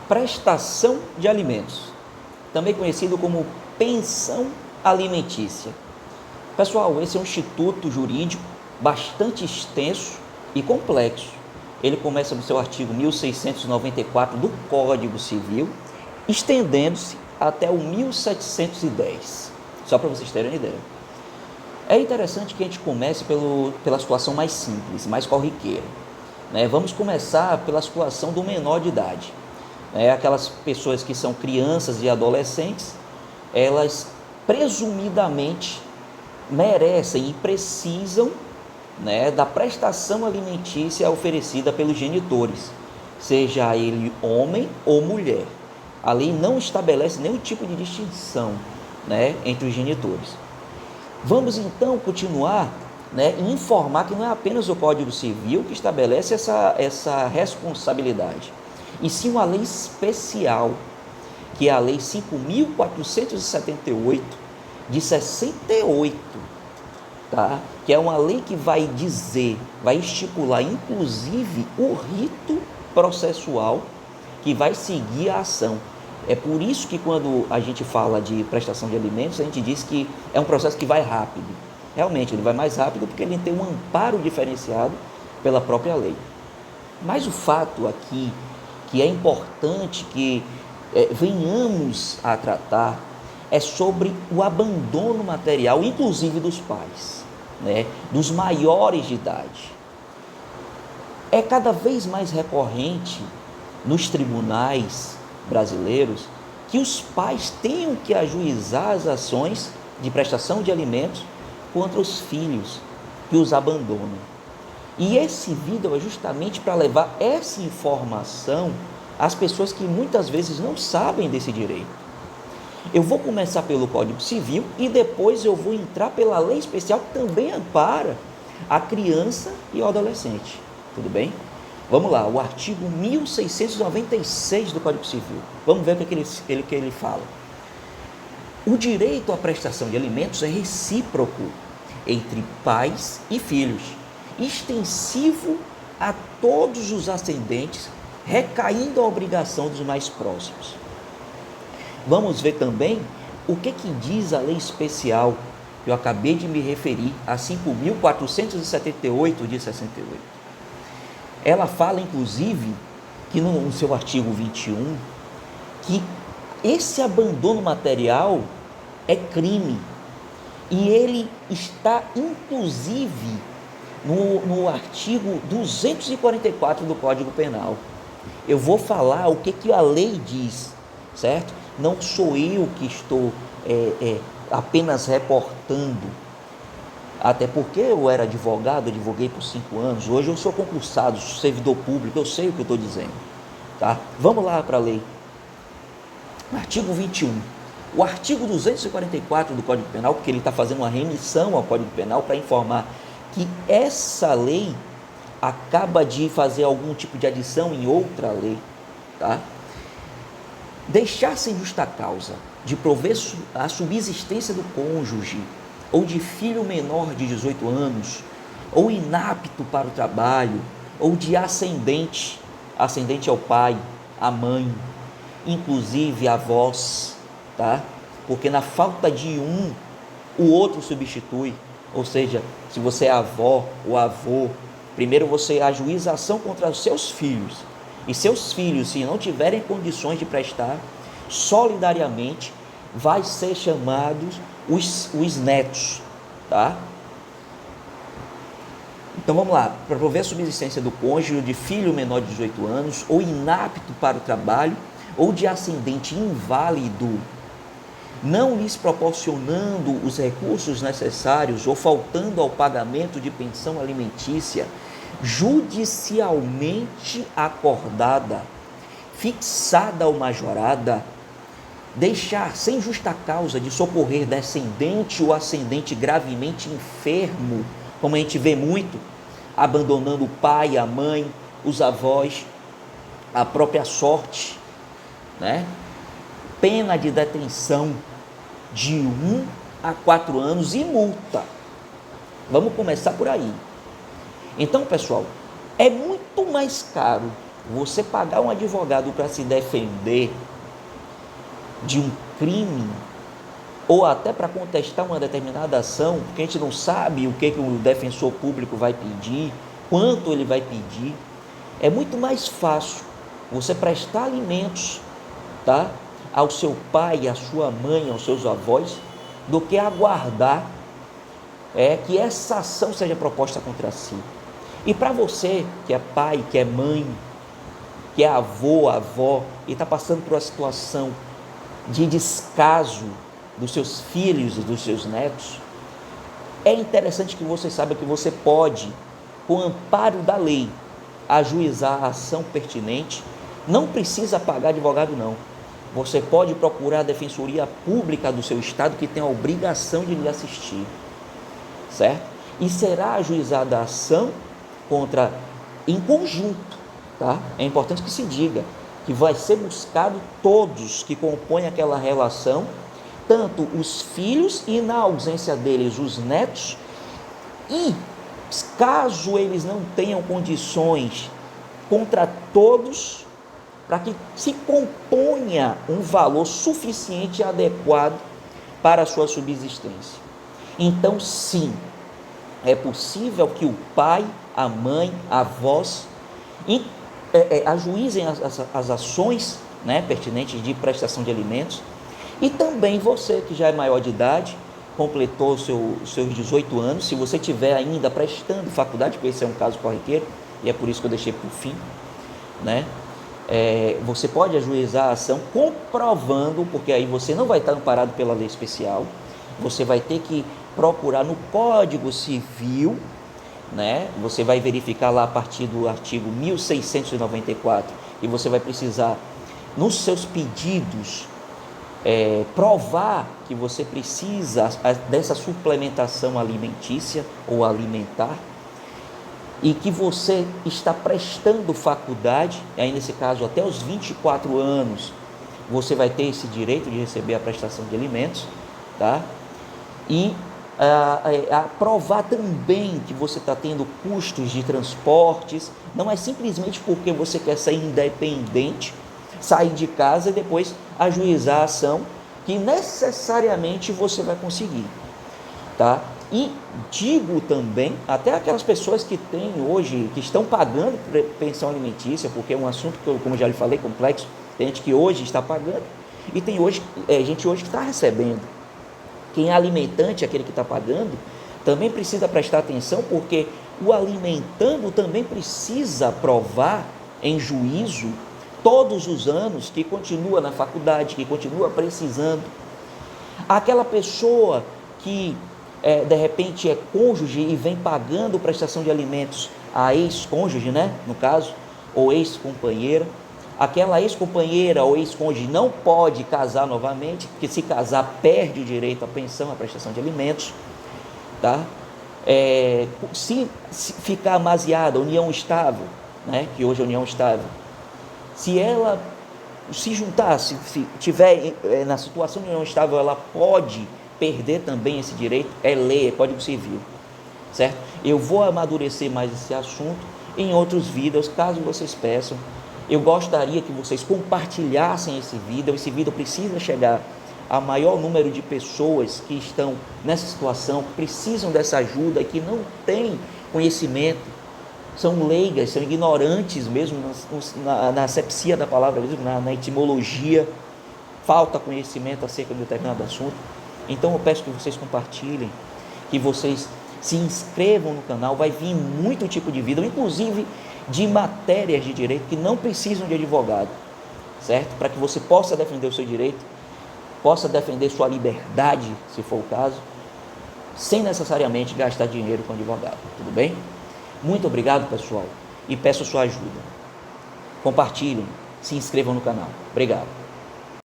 prestação de alimentos, também conhecido como pensão alimentícia. Pessoal, esse é um instituto jurídico bastante extenso e complexo. Ele começa no seu artigo 1694 do Código Civil, estendendo-se até o 1710, só para vocês terem uma ideia. É interessante que a gente comece pela situação mais simples, mais corriqueira. Vamos começar pela situação do menor de idade. Aquelas pessoas que são crianças e adolescentes, elas presumidamente merecem e precisam da prestação alimentícia oferecida pelos genitores, seja ele homem ou mulher. A lei não estabelece nenhum tipo de distinção entre os genitores. Vamos então continuar e informar que não é apenas o Código Civil que estabelece essa responsabilidade, e sim uma lei especial, que é a Lei 5.478 de 68, que é uma lei que vai estipular inclusive o rito processual que vai seguir a ação. É por isso que quando a gente fala de prestação de alimentos, a gente diz que é um processo que vai rápido. Realmente, ele vai mais rápido porque ele tem um amparo diferenciado pela própria lei. Mas o fato aqui, que é importante que venhamos a tratar, é sobre o abandono material, inclusive dos pais, dos maiores de idade. É cada vez mais recorrente nos tribunais brasileiros que os pais tenham que ajuizar as ações de prestação de alimentos contra os filhos que os abandonam. E esse vídeo é justamente para levar essa informação às pessoas que muitas vezes não sabem desse direito. Eu vou começar pelo Código Civil e depois eu vou entrar pela lei especial que também ampara a criança e o adolescente. Tudo bem? Vamos lá, o artigo 1696 do Código Civil. Vamos ver o que ele fala. O direito à prestação de alimentos é recíproco entre pais e filhos, extensivo a todos os ascendentes, recaindo a obrigação dos mais próximos. Vamos ver também o que diz a lei especial que eu acabei de me referir, a 5.478 de 68. Ela fala, inclusive, que no seu artigo 21, que esse abandono material é crime. E ele está, inclusive, no artigo 244 do Código Penal. Eu vou falar o que a lei diz, certo? Não sou eu que estou apenas reportando. Até porque eu era advogado, advoguei por 5 anos, hoje eu sou concursado, servidor público, eu sei o que eu estou dizendo. Vamos lá para a lei. Artigo 21. O artigo 244 do Código Penal, porque ele está fazendo uma remissão ao Código Penal para informar que essa lei acaba de fazer algum tipo de adição em outra lei. Deixar sem justa causa de prover a subsistência do cônjuge ou de filho menor de 18 anos, ou inapto para o trabalho, ou de ascendente ao pai, à mãe, inclusive avós, porque na falta de um, o outro substitui. Ou seja, se você é avó ou avô, primeiro você ajuiza a ação contra os seus filhos, e seus filhos, se não tiverem condições de prestar, solidariamente vai ser chamados os netos, Então vamos lá, para prover a subsistência do cônjuge de filho menor de 18 anos, ou inapto para o trabalho, ou de ascendente inválido, não lhes proporcionando os recursos necessários ou faltando ao pagamento de pensão alimentícia judicialmente acordada, fixada ou majorada, deixar sem justa causa de socorrer descendente ou ascendente gravemente enfermo, como a gente vê muito, abandonando o pai, a mãe, os avós, a própria sorte, Pena de detenção de 1 a 4 anos e multa. Vamos começar por aí. Então, pessoal, é muito mais caro você pagar um advogado para se defender de um crime, ou até para contestar uma determinada ação, porque a gente não sabe o que o defensor público vai pedir, quanto ele vai pedir, é muito mais fácil você prestar alimentos, tá, ao seu pai, à sua mãe, aos seus avós, do que aguardar que essa ação seja proposta contra si. E para você que é pai, que é mãe, que é avô, avó, e está passando por uma situação de descaso dos seus filhos e dos seus netos, é interessante que você saiba que você pode, com o amparo da lei, ajuizar a ação pertinente. Não precisa pagar advogado, não. Você pode procurar a defensoria pública do seu estado, que tem a obrigação de lhe assistir, certo? E será ajuizada a ação em conjunto, tá? É importante que se diga que vai ser buscado todos que compõem aquela relação, tanto os filhos e, na ausência deles, os netos, e caso eles não tenham condições, contra todos, para que se componha um valor suficiente e adequado para a sua subsistência. Então, sim, é possível que o pai, a mãe, avós ajuizem as ações, né, pertinentes de prestação de alimentos, e também você que já é maior de idade, completou os seus 18 anos, se você estiver ainda prestando faculdade, porque esse é um caso corriqueiro, e é por isso que eu deixei por fim, né? Você pode ajuizar a ação comprovando, porque aí você não vai estar amparado pela lei especial, você vai ter que procurar no Código Civil, né? Você vai verificar lá a partir do artigo 1694, e você vai precisar, nos seus pedidos, provar que você precisa dessa suplementação alimentícia ou alimentar, e que você está prestando faculdade, aí nesse caso até os 24 anos, você vai ter esse direito de receber a prestação de alimentos, tá? E provar também que você está tendo custos de transportes, não é simplesmente porque você quer ser independente, sair de casa e depois ajuizar a ação, que necessariamente você vai conseguir, tá? E digo também, até aquelas pessoas que têm hoje, que estão pagando pensão alimentícia, porque é um assunto que, como já lhe falei, complexo, tem gente que hoje está pagando, e tem gente hoje que está recebendo. Quem é alimentante, aquele que está pagando, também precisa prestar atenção, porque o alimentando também precisa provar em juízo todos os anos que continua na faculdade, que continua precisando. Aquela pessoa que de repente é cônjuge e vem pagando prestação de alimentos a ex-cônjuge, né, no caso, ou ex-companheira, aquela ex-companheira ou ex-cônjuge não pode casar novamente, porque se casar perde o direito à pensão, à prestação de alimentos, tá? Se ficar amaziada, união estável, né, que hoje é união estável, se ela se juntar, se tiver na situação de união estável, ela pode perder também esse direito, é lei, é Código Civil, certo? Eu vou amadurecer mais esse assunto em outros vídeos, caso vocês peçam. Eu gostaria que vocês compartilhassem esse vídeo precisa chegar a maior número de pessoas que estão nessa situação, que precisam dessa ajuda e que não têm conhecimento, são leigas, são ignorantes mesmo na asepsia da palavra, mesmo na etimologia, falta conhecimento acerca de determinado assunto. Então eu peço que vocês compartilhem, que vocês se inscrevam no canal, vai vir muito tipo de vídeo, inclusive de matérias de direito que não precisam de advogado, certo? Para que você possa defender o seu direito, possa defender sua liberdade, se for o caso, sem necessariamente gastar dinheiro com advogado, tudo bem? Muito obrigado, pessoal, e peço sua ajuda. Compartilhem, se inscrevam no canal. Obrigado.